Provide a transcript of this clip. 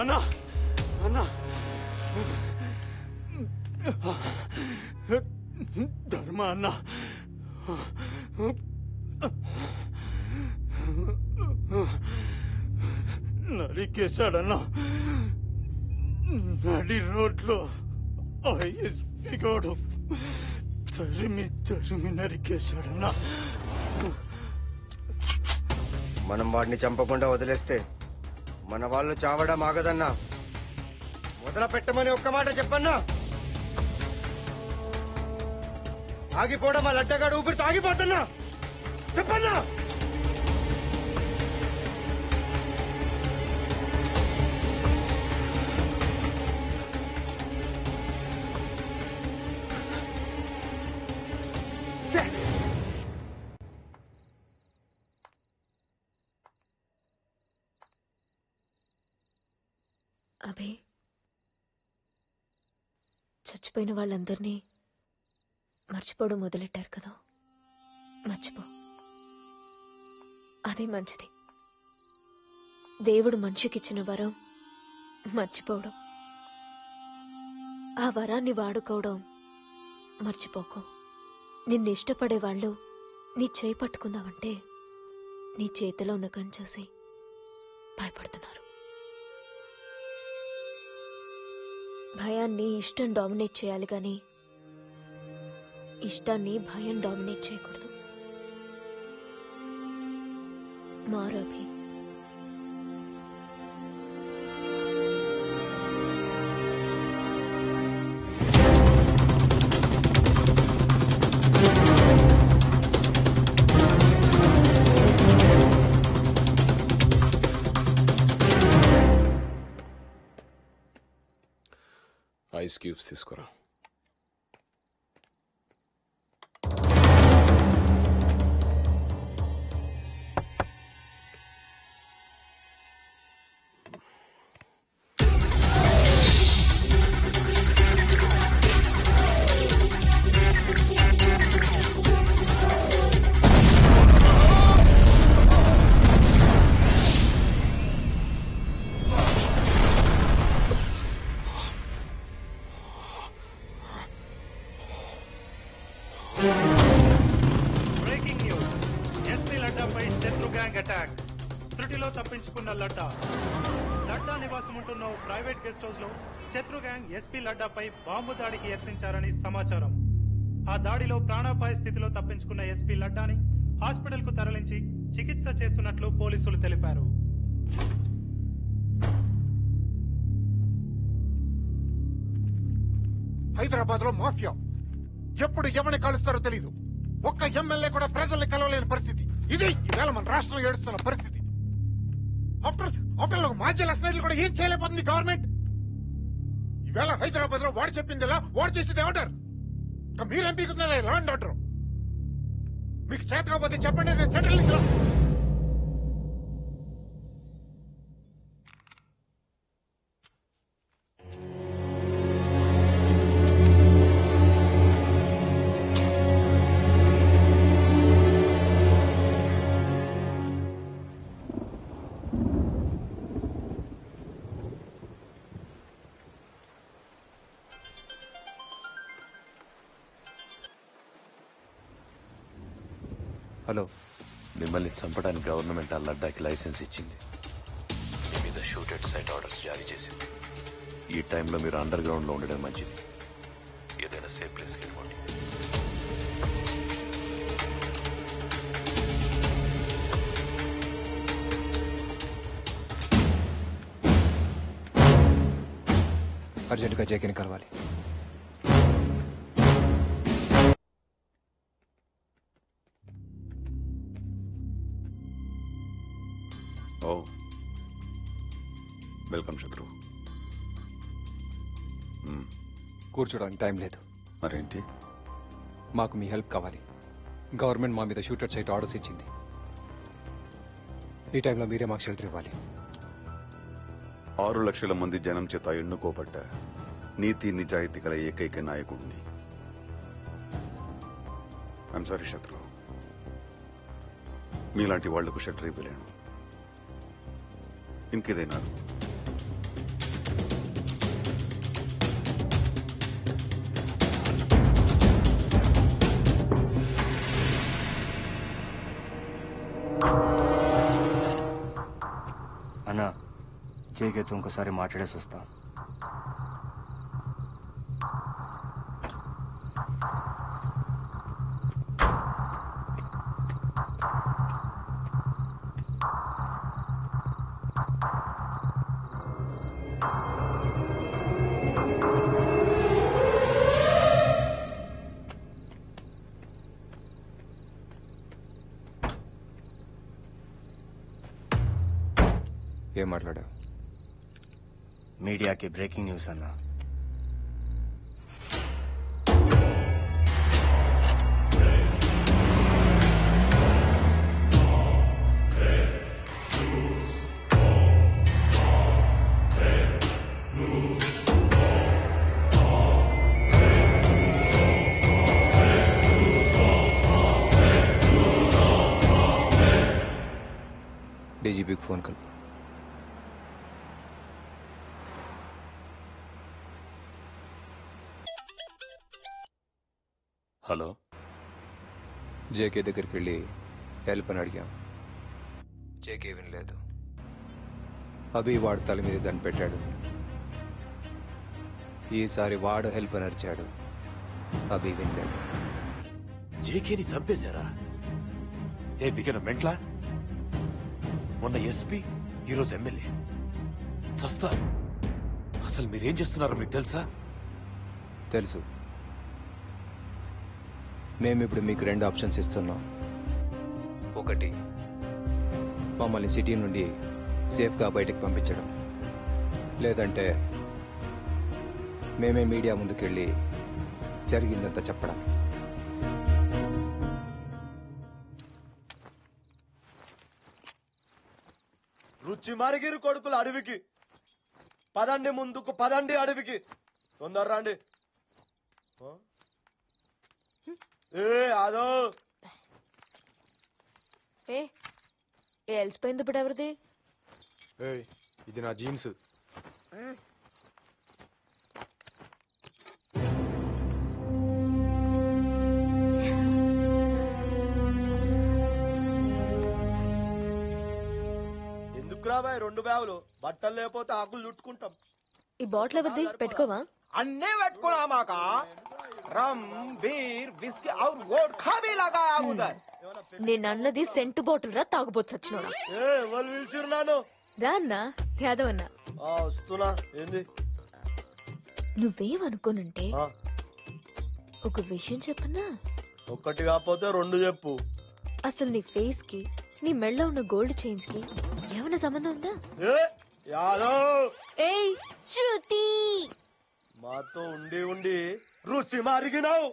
అన్నా అన్నా ధర్మ అన్నా నరికేశాడన్నా నడి రోడ్లో ఎస్పీ గౌడు తరిమి నరికేశాడన్నా. మనం వాడిని చంపకుండా వదిలేస్తే మన వాళ్ళు చావడం ఆగదన్నా. మొదలు పెట్టమని ఒక్క మాట చెప్పన్నా. ఆగిపోవడం ఆ లడ్డగాడు ఊపిరితో ఆగిపోతున్నా చెప్పన్నా. అభి, చచ్చిపోయిన వాళ్ళందరినీ మర్చిపోవడం మొదలెట్టారు కదా, మర్చిపో. అదే మంచిది. దేవుడు మనిషికిచ్చిన వరం మర్చిపోవడం, ఆ వరాన్ని వాడుకోవడం మర్చిపోకు. నిన్ను ఇష్టపడే వాళ్ళు నీ చేయి పట్టుకుందామంటే నీ చేతిలో ఉన్న గన్ చూసి భయపడుతున్నారు. భయాన్ని ఇష్టం డామినేట్ చేయాలి కానీ ఇష్టాన్ని భయం డామినేట్ చేయకూడదు. మారు అభి. ఐస్ క్యూబ్స్ తీసుకురా. Breaking news. ఎస్పీ లడ్డాపై శత్రు గ్యాంగ్ అటాక్. త్రుటిలో తప్పించుకున్న లడ్డా. లడ్డా నివాసం ఉంటున్న ప్రైవేట్ గెస్ట్ హౌస్ లో శత్రు గ్యాంగ్ ఎస్పీ లడ్డాపై బాంబు దాడికి యత్నించారని సమాచారం. ఆ దాడిలో ప్రాణాపాయ స్థితిలో తప్పించుకున్న ఎస్పీ లడ్డాని హాస్పిటల్ కు తరలించి చికిత్స చేస్తున్నట్లు పోలీసులు తెలిపారు. హైదరాబాద్ లో మాఫియా ఎప్పుడు ఎవరిని కలుస్తారో తెలీదు. ఒక్క ఎమ్మెల్యే కూడా ప్రజల్ని కలవలేని పరిస్థితి ఇది. ఈవేళ మన రాష్ట్రం ఏడుస్తున్న పరిస్థితి. ఆఫ్టర్ మాజీ లక్ష్మీలు కూడా ఏం చేయలేకపోతుంది గవర్నమెంట్. ఈవేళ హైదరాబాద్ లో వాడు చెప్పింది ఎలా, వాడు చేసేది ఆర్డర్. మీరేం పీకుతున్నారా లా అండ్ ఆర్డర్? మీకు చేత కాకపోతే చెప్పండి, సెంట్రల్ హలో, మిమ్మల్ని చంపడానికి గవర్నమెంట్ ఆ లడ్డాకి లైసెన్స్ ఇచ్చింది. మీ మీద షూట్ ఎట్ సైట్ ఆర్డర్స్ జారీ చేసింది. ఈ టైంలో మీరు అండర్ గ్రౌండ్ లో ఉండడం మంచిది. ఏదైనా సేఫ్ ప్లేస్కి వెళ్ళిపోండి. అర్జెంటుగా జేకేని కలవాలి. ఓ వెల్కమ్ శత్రు. కూర్చోడానికి టైం లేదు. మరేంటి? మాకు మీ హెల్ప్ కావాలి. గవర్నమెంట్ మా మీద షూటర్ సైట్ ఆర్డర్స్ ఇచ్చింది. ఈ టైంలో మీరే మాకు షెల్టర్ ఇవ్వాలి. 6 లక్షల మంది జనం చేత ఎన్నుకోబడ్డ నీతి నిజాయితీ గల ఏకైక నాయకుడిని. ఐఎమ్ సారీ శత్రు, మీలాంటి వాళ్లకు షెల్టర్ ఇవ్వలేను. ఇంకేదైనా అన్నా జేకేతో ఇంకోసారి మాట్లాడేసి వస్తా. ఏం మాట్లాడావు? మీడియాకి బ్రేకింగ్ న్యూస్ అన్నా. డీజీపీకి ఫోన్ కలుపు. హలో, జేకే దగ్గరికి వెళ్ళి హెల్ప్ అని అడిగాం. జేకే వినలేదు. అభి వాడు తల మీద గన్ పెట్టాడు. ఈసారి వాడు హెల్ప్ అని అరిచాడు. అభి వినలేదు. జేకేని చంపేశారా? ఏ బిగిన మెంట్లా? మొన్న ఎస్పీ, ఈరోజు ఎమ్మెల్యే సస్తా. అసలు మీరేం చేస్తున్నారో మీకు తెలుసా? తెలుసు. మేమిప్పుడు మీకు 2 ఆప్షన్స్ ఇస్తున్నాం. ఒకటి, మమ్మల్ని సిటీ నుండి సేఫ్గా బయటకు పంపించడం. లేదంటే మేమే మీడియా ముందుకెళ్ళి జరిగిందంతా చెప్పడం. రుచి మరిగిరు కొడుకులు అడవికి పదండి, ముందుకు పదండి అడవికి. తొందర రండి. ఏ అదో ఏ ఎలిసిపోయింది ఇప్పుడు ఎవరిది? ఇది నా జీన్స్. ఎందుకు రాబాయ్ 2 బ్యాగులు? బట్టలు లేకపోతే ఆకులు చుట్టుకుంటాం. ఈ బాటిల్ ఎవరిది? పెట్టుకోవా? अन्ने वेटकुला का रम बीर विस्की और वोडका भी लगाया उधर. నేను అన్నది సెంటు బాటిల్ రా, తాగుబోతు సచ్చినోడా. వాళ్ళు పిలిచిరున్నాను. రా అన్నా, యాదవ్ అన్నా. వస్తున్నా. ఏంది? నువ్వేమనుకోనుంటే ఒక విషయం చెప్పన్నా? ఒక్కటి కాకపోతే 2 చెప్పు. అసలు నీ ఫేస్ కి, నీ మెడలో ఉన్న గోల్డ్ చైన్స్ కి ఏమైనా సంబంధం ఉందా? యాదవ్ ఏయ్ శృతి, మాతో ఉండి ఉండి రుచి మారిగినావు.